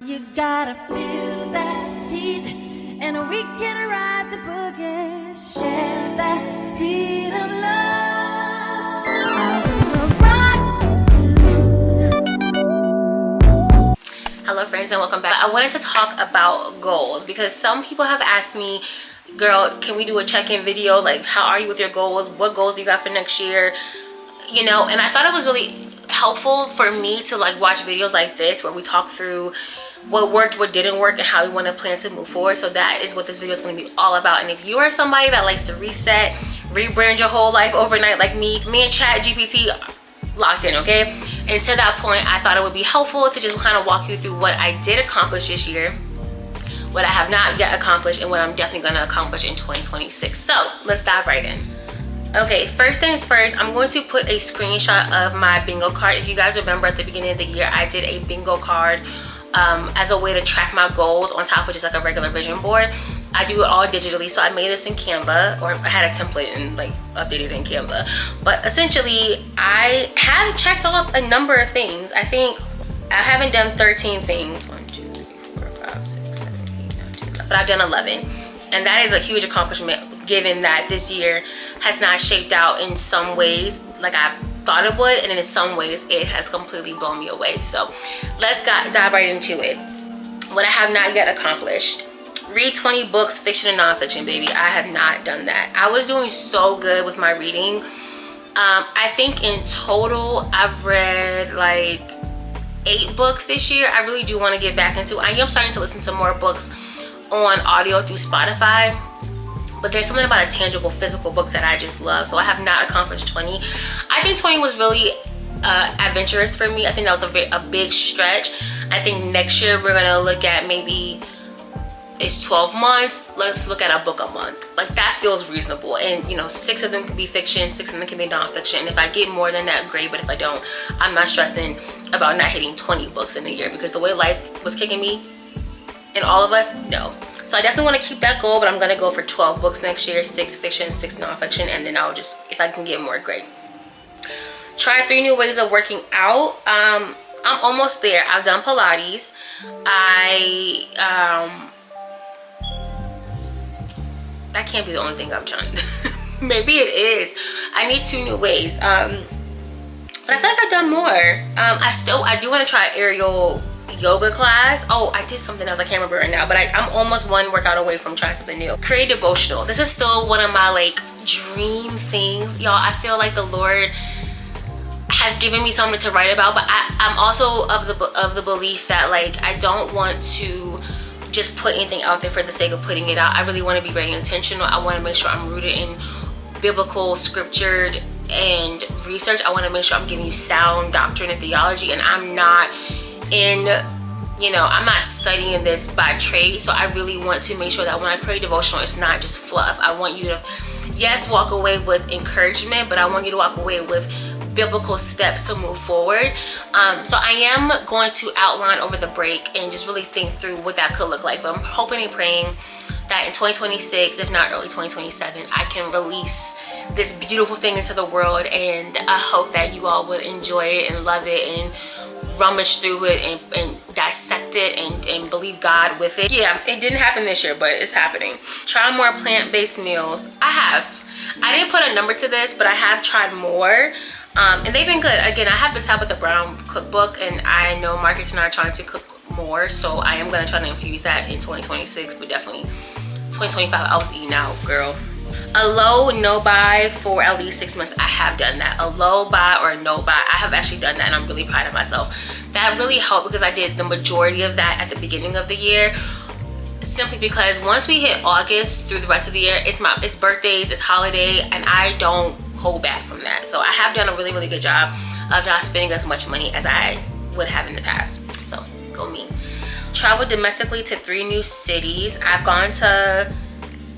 You gotta feel that heat, and we can ride the boogie, share that beat of love. Hello friends and welcome back. I wanted to talk about goals because some people have asked me, girl, can we do a check-in video? Like, how are you with your goals? What goals you got for next year? You know, and I thought it was really helpful for me to like watch videos like this where we talk through what worked, what didn't work, and how we want to plan to move forward. So that is what this video is going to be all about. And if you are somebody that likes to reset, rebrand your whole life overnight like me and ChatGPT locked in, okay? And to that point, I thought it would be helpful to just kind of walk you through what I did accomplish this year, what I have not yet accomplished, and what I'm definitely going to accomplish in 2026. So let's dive right in. Okay, first things first, I'm going to put a screenshot of my bingo card. If you guys remember at the beginning of the year, I did a bingo card as a way to track my goals on top of just like a regular vision board. I do it all digitally, so I made this in Canva, or I had a template and like updated it in Canva. But essentially, I have checked off a number of things. I think I haven't done 13 things. 1, 2, 3, 4, 5, 6, 7, 8, 9, 10, but I've done 11. And that is a huge accomplishment given that this year has not shaped out in some ways like I thought it would, and in some ways it has completely blown me away. So let's dive right into it. What I have not yet accomplished: read 20 books, fiction and nonfiction, baby. I have not done that. I was doing so good with my reading. I think in total I've read like 8 books this year. I really do want to get back into. I am starting to listen to more books on audio through Spotify, but there's something about a tangible physical book that I just love. So I have not accomplished 20. I think 20 was really adventurous for me. I think that was a big stretch. I think next year we're gonna look at maybe, it's 12 months, let's look at a book a month. Like, that feels reasonable. And you know, 6 of them can be fiction, 6 of them can be nonfiction. And if I get more than that, great. But if I don't, I'm not stressing about not hitting 20 books in a year, because the way life was kicking me and all of us, no. So I definitely want to keep that goal, but I'm gonna go for 12 books next year, 6 fiction, 6 nonfiction, and then I'll just, if I can get more, great. Try 3 new ways of working out. I'm almost there. I've done Pilates. That can't be the only thing I've done. Maybe it is. I need 2 new ways. But I feel like I've done more. I do want to try aerial yoga class. Oh, I did something else, I can't remember right now, but I'm almost one workout away from trying something new. Create devotional. This is still one of my like dream things, y'all. I feel like the Lord has given me something to write about, but I'm also of the belief that like I don't want to just put anything out there for the sake of putting it out. I really want to be very intentional. I want to make sure I'm rooted in biblical, scriptured, and research. I want to make sure I'm giving you sound doctrine and theology, and I'm not I'm not studying this by trade. So I really want to make sure that when I create devotional, it's not just fluff. I want you to, yes, walk away with encouragement, but I want you to walk away with biblical steps to move forward. So I am going to outline over the break and just really think through what that could look like. But I'm hoping and praying that in 2026, if not early 2027, I can release this beautiful thing into the world. And I hope that you all would enjoy it and love it and rummage through it and dissect it and believe God with it. Yeah, it didn't happen this year, but it's happening. Try more plant-based meals. I didn't put a number to this, but I have tried more. And they've been good. Again, I have the Tabitha Brown cookbook, and I know Marcus and I are trying to cook more, so I am going to try to infuse that in 2026, but definitely 2025 I was eating out, girl. A low no buy for at least 6 months. I have done that. A low buy or a no buy. I have actually done that, and I'm really proud of myself. That really helped because I did the majority of that at the beginning of the year, simply because once we hit August through the rest of the year, it's birthdays, it's holiday, and I don't hold back from that. So I have done a really, really good job of not spending as much money as I would have in the past. So go me. Travel domestically to 3 new cities. I've gone to,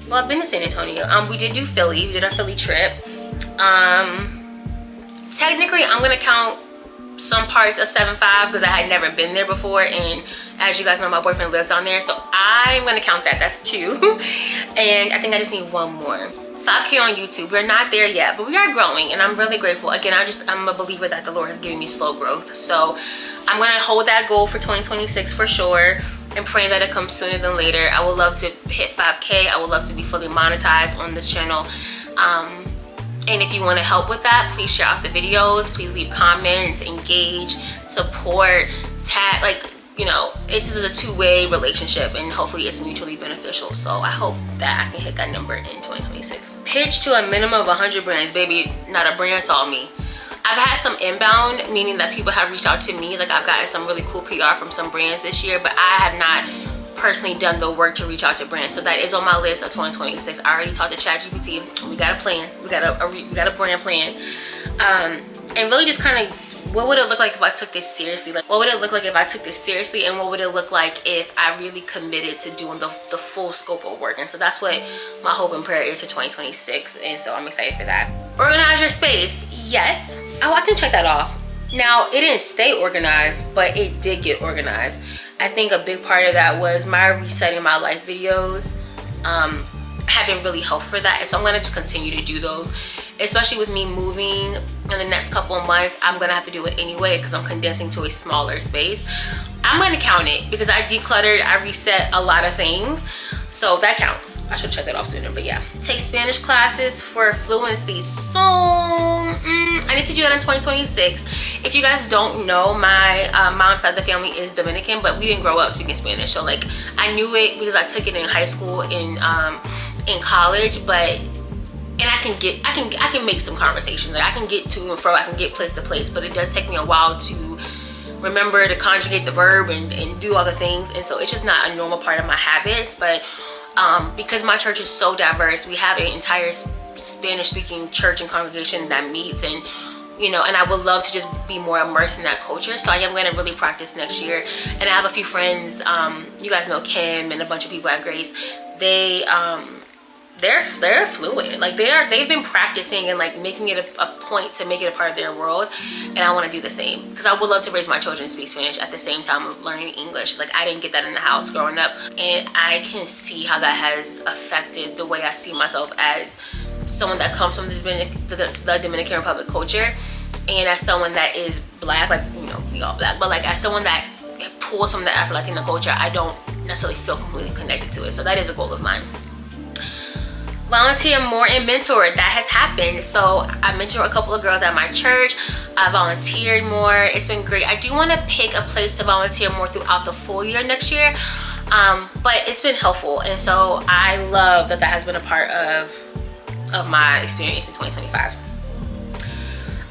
well, I've been to San Antonio. We did do Philly. We did our Philly trip. Technically, I'm gonna count some parts of 7-5 because I had never been there before, and as you guys know, my boyfriend lives down there, so I'm gonna count that. That's 2. And I think I just need 1 more. 5K on YouTube. We're not there yet, but we are growing, and I'm really grateful. Again, I'm a believer that the Lord has given me slow growth. So I'm gonna hold that goal for 2026 for sure, and praying that it comes sooner than later. I would love to hit 5K. I would love to be fully monetized on the channel. And if you want to help with that, please share out the videos. Please leave comments, engage, support, tag. Like, you know, this is a two-way relationship, and hopefully it's mutually beneficial. So I hope that I can hit that number in 2026. Pitch to a minimum of 100 brands. Baby, not a brand saw me. I've had some inbound, meaning that people have reached out to me. Like, I've gotten some really cool PR from some brands this year, but I have not personally done the work to reach out to brands. So that is on my list of 2026. I already talked to ChatGPT. We got a plan. We got a brand plan. And really just kind of, what would it look like if I took this seriously? Like, what would it look like if I took this seriously, and what would it look like if I really committed to doing the full scope of work? And so that's what my hope and prayer is for 2026. And so I'm excited for that. Organize your space. Yes. Oh, I can check that off. Now, it didn't stay organized, but it did get organized. I think a big part of that was my resetting my life videos have been really helpful for that. And so I'm gonna just continue to do those, especially with me moving in the next couple of months. I'm gonna have to do it anyway because I'm condensing to a smaller space. I'm gonna count it because I decluttered, I reset a lot of things. So that counts. I should check that off sooner, but yeah. Take Spanish classes for fluency. So I need to do that in 2026. If you guys don't know, my mom's side of the family is Dominican, but we didn't grow up speaking Spanish. So like, I knew it because I took it in high school, in college, but I can make some conversations. Like, I can get to and fro, I can get place to place, but it does take me a while to remember to conjugate the verb and do all the things. And so it's just not a normal part of my habits. But because my church is so diverse, we have an entire Spanish speaking church and congregation that meets, and you know, and I would love to just be more immersed in that culture. So I am going to really practice next year. And I have a few friends, you guys know Kim and a bunch of people at Grace. They're fluent. Like, they've been practicing and like making it a point to make it a part of their world, and I want to do the same because I would love to raise my children to speak Spanish at the same time of learning English. Like, I didn't get that in the house growing up, and I can see how that has affected the way I see myself as someone that comes from the Dominican Republic culture, and as someone that is black. Like, you know, we all black, but like as someone that pulls from the Afro-Latino culture, I don't necessarily feel completely connected to it. So that is a goal of mine. Volunteer more and mentor. That has happened. So I mentored a couple of girls at my church. I volunteered more. It's been great. I do want to pick a place to volunteer more throughout the full year next year, but it's been helpful, and so I love that has been a part of my experience in 2025.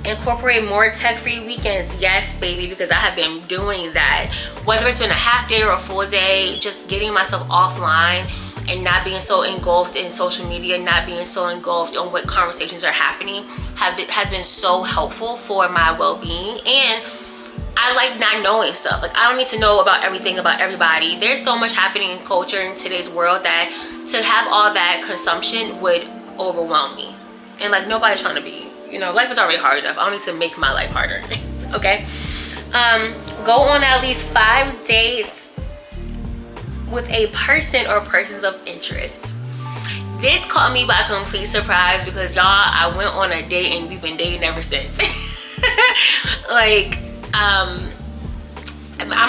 Incorporate more tech-free weekends. Yes, baby, because I have been doing that. Whether it's been a half day or a full day, just getting myself offline and not being so engulfed in social media, not being so engulfed on what conversations are happening has been so helpful for my well-being. And I like not knowing stuff. Like, I don't need to know about everything about everybody. There's so much happening in culture in today's world that to have all that consumption would overwhelm me. And like, nobody's trying to be, you know, life is already hard enough. I don't need to make my life harder. Okay. Go on at least 5 dates with a person or persons of interest. This caught me by complete surprise because y'all, I went on a date and we've been dating ever since. Like, I'm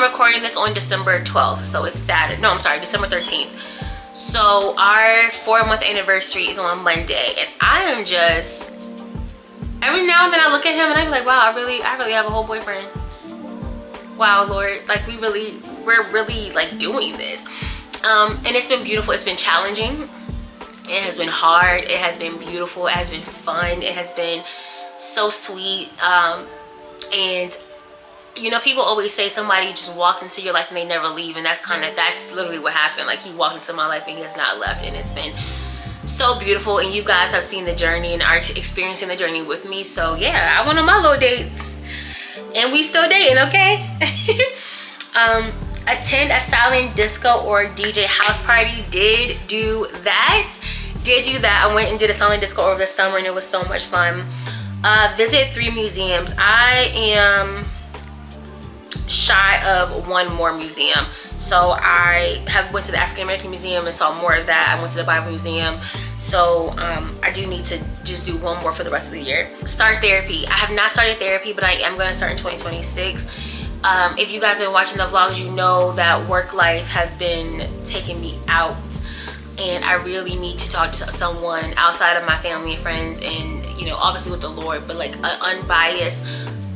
recording this on December 12th, so it's Saturday. No, I'm sorry, December 13th. So our 4-month anniversary is on Monday, and I am just, every now and then I look at him and I be like, wow, I really have a whole boyfriend. Wow, Lord, like we're really like doing this. And it's been beautiful. It's been challenging. It has been hard. It has been beautiful. It has been fun. It has been so sweet. And you know, people always say somebody just walks into your life and they never leave, and that's literally what happened. Like, he walked into my life and he has not left, and it's been so beautiful. And you guys have seen the journey and are experiencing the journey with me. So yeah, I went on my little dates and we still dating, okay? Attend a silent disco or DJ house party. Did do that. I went and did a silent disco over the summer and it was so much fun. Visit 3 museums. I am shy of one more museum. So I have went to the African American Museum and saw more of that. I went to the Bible Museum. So I do need to just do one more for the rest of the year. Start therapy. I have not started therapy, but I am going to start in 2026. If you guys have been watching the vlogs, you know that work life has been taking me out, and I really need to talk to someone outside of my family and friends, and you know, obviously with the Lord, but like an unbiased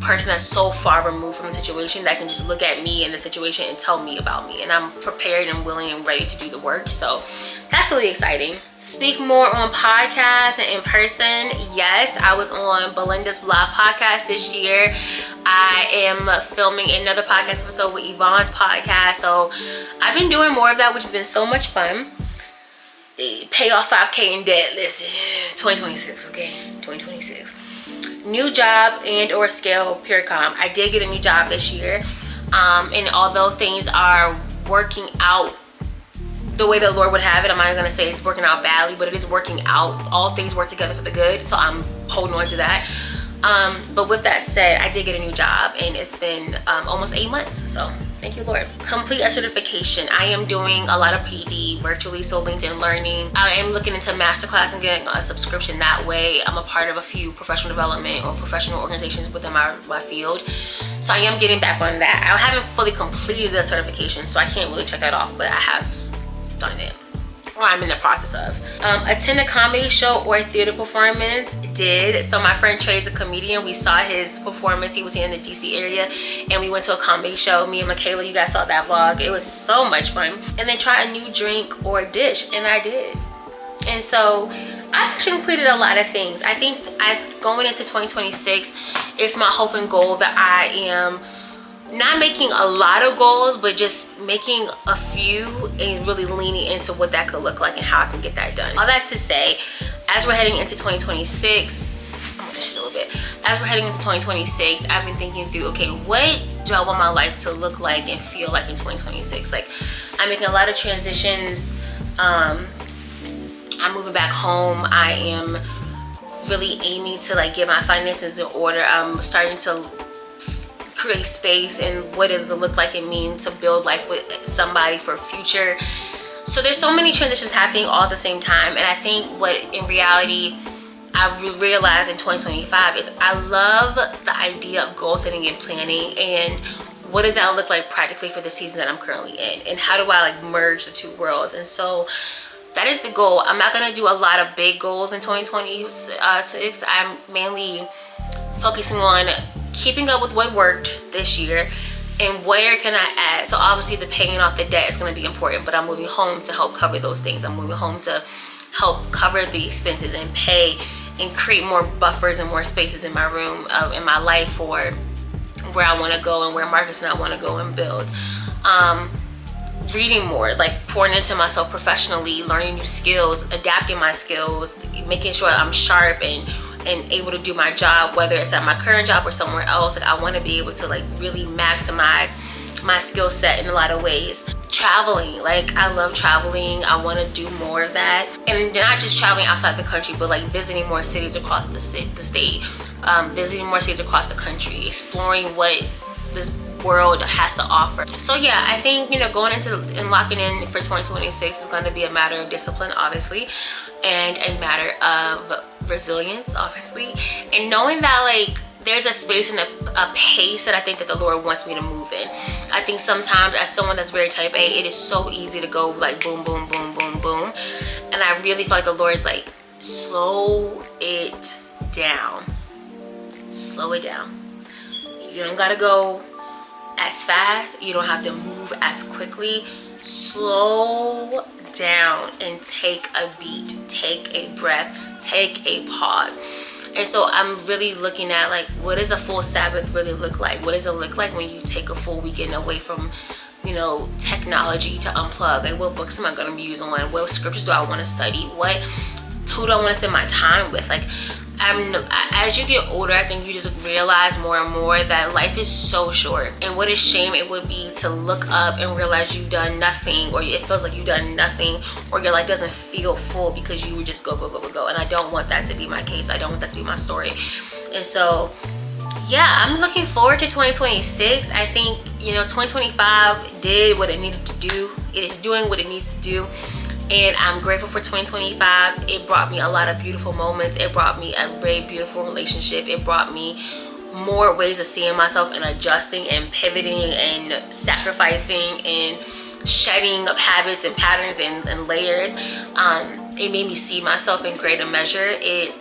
person that's so far removed from the situation that can just look at me and the situation and tell me about me, and I'm prepared and willing and ready to do the work. So that's really exciting. Speak more on podcasts and in person. Yes, I was on Belinda's Vlog podcast this year. I am filming another podcast episode with Yvonne's podcast. So I've been doing more of that, which has been so much fun. Pay off 5K in debt. Listen, 2026, okay? 2026. New job and or scale pure calm. I did get a new job this year. And although things are working out the way the Lord would have it, I'm not gonna say it's working out badly, but it is working out. All things work together for the good, so I'm holding on to that. But with that said, I did get a new job, and it's been almost 8 months, so thank you, Lord. Complete a certification. I am doing a lot of PD virtually, so LinkedIn Learning. I am looking into masterclass and getting a subscription that way. I'm a part of a few professional development or professional organizations within my field, so I am getting back on that. I haven't fully completed the certification, so I can't really check that off, but I have done it, or I'm in the process of. Attend a comedy show or theater performance. Did. So my friend Trey's a comedian. We saw his performance. He was here in the DC area, and we went to a comedy show. Me and Michaela, you guys saw that vlog. It was so much fun. And then try a new drink or dish, and I did. And so I've actually completed a lot of things. I think going into 2026, it's my hope and goal that I am not making a lot of goals, but just making a few and really leaning into what that could look like and how I can get that done. All that to say, as we're heading into 2026, I'm gonna shift a little bit. As we're heading into 2026, I've been thinking through, okay, what do I want my life to look like and feel like in 2026? Like, I'm making a lot of transitions. I'm moving back home. I am really aiming to like get my finances in order. I'm starting to create space, and what does it look like and mean to build life with somebody for future. So there's so many transitions happening all at the same time, and I think what in reality I realized in 2025 is I love the idea of goal setting and planning, and what does that look like practically for the season that I'm currently in, and how do I like merge the two worlds. And so that is the goal. I'm not gonna do a lot of big goals in 2026. I'm mainly focusing on keeping up with what worked this year and where can I add. So obviously the paying off the debt is going to be important, but I'm moving home to help cover those things. I'm moving home to help cover the expenses and pay and create more buffers and more spaces in my room, in my life, for where I want to go and where markets and I want to go and build. Reading more, like pouring into myself professionally, learning new skills, adapting my skills, making sure I'm sharp and able to do my job, whether it's at my current job or somewhere else. Like, I want to be able to like really maximize my skill set in a lot of ways. Traveling, like I love traveling. I want to do more of that, and not just traveling outside the country, but like visiting more cities across the state, visiting more cities across the country, exploring what this world has to offer. So yeah, I think, you know, going into and locking in for 2026 is going to be a matter of discipline, obviously, and a matter of resilience, obviously, and knowing that like there's a space and a pace that I think that the Lord wants me to move in. I think sometimes as someone that's very type A, it is so easy to go like boom, boom, boom, boom, boom, and I really feel like the Lord is like, slow it down. Slow it down. You don't gotta go as fast. You don't have to move as quickly. Slow down and take a beat, take a breath, take a pause. And so I'm really looking at like, what does a full Sabbath really look like? What does it look like when you take a full weekend away from, you know, technology, to unplug? Like, what books am I going to muse on? What scriptures do I want to study? Who do I want to spend my time with? Like, as you get older, I think you just realize more and more that life is so short, and what a shame it would be to look up and realize you've done nothing, or it feels like you've done nothing, or your life doesn't feel full because you would just go. And I don't want that to be my case. I don't want that to be my story. And so yeah, I'm looking forward to 2026. I think, you know, 2025 did what it needed to do. It is doing what it needs to do. And I'm grateful for 2025. It brought me a lot of beautiful moments. It brought me a very beautiful relationship. It brought me more ways of seeing myself and adjusting and pivoting and sacrificing and shedding of habits and patterns and layers. It made me see myself in greater measure. It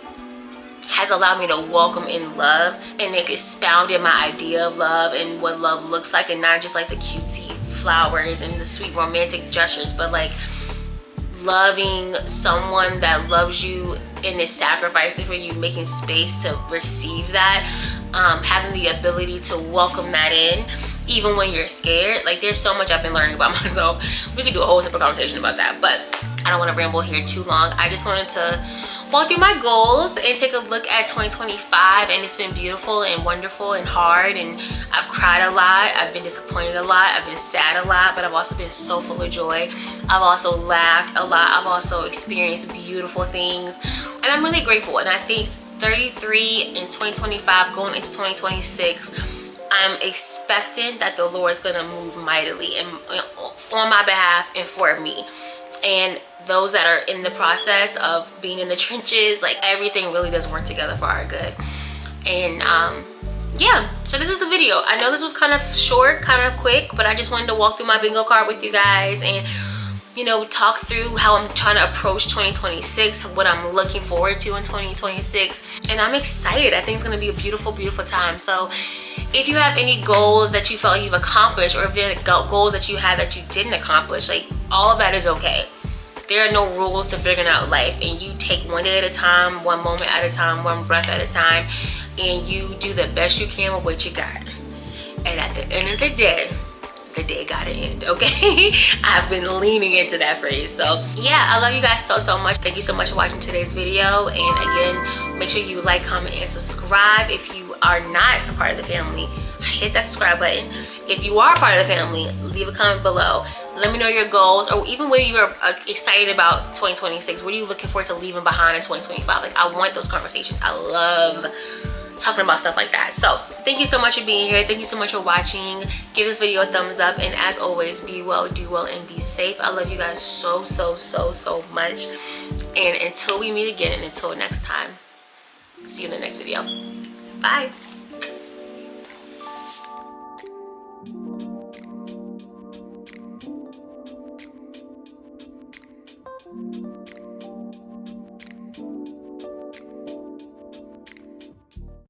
has allowed me to welcome in love, and it expounded my idea of love and what love looks like, and not just like the cutesy flowers and the sweet romantic gestures, but like loving someone that loves you and is sacrificing for you, making space to receive that, having the ability to welcome that in even when you're scared. Like, there's so much I've been learning about myself. We could do a whole separate conversation about that, but I don't want to ramble here too long. I just wanted to walk through my goals and take a look at 2025, and it's been beautiful and wonderful and hard, and I've cried a lot, I've been disappointed a lot, I've been sad a lot, but I've also been so full of joy. I've also laughed a lot. I've also experienced beautiful things, and I'm really grateful. And I think 33 in 2025 going into 2026, I'm expecting that the Lord's gonna move mightily and on my behalf and for me. And those that are in the process of being in the trenches, like, everything really does work together for our good. And yeah, so this is the video. I know this was kind of short, kind of quick, but I just wanted to walk through my bingo card with you guys and, you know, talk through how I'm trying to approach 2026, what I'm looking forward to in 2026. And I'm excited. I think it's gonna be a beautiful, beautiful time. So if you have any goals that you felt like you've accomplished, or if there are goals that you had that you didn't accomplish, like, all of that is okay. There are no rules to figuring out life, and you take one day at a time, one moment at a time, one breath at a time, and you do the best you can with what you got. And at the end of the day gotta end, okay? I've been leaning into that phrase. So yeah, I love you guys so much. Thank you so much for watching today's video. And again, make sure you like, comment, and subscribe. If you are not a part of the family, hit that subscribe button. If you are a part of the family, leave a comment below. Let me know your goals, or even what you are excited about 2026. What are you looking forward to leaving behind in 2025? Like, I want those conversations. I love talking about stuff like that. So thank you so much for being here. Thank you so much for watching. Give this video a thumbs up, and as always, be well, do well, and be safe. I love you guys so much. And until we meet again, and until next time, see you in the next video. Bye.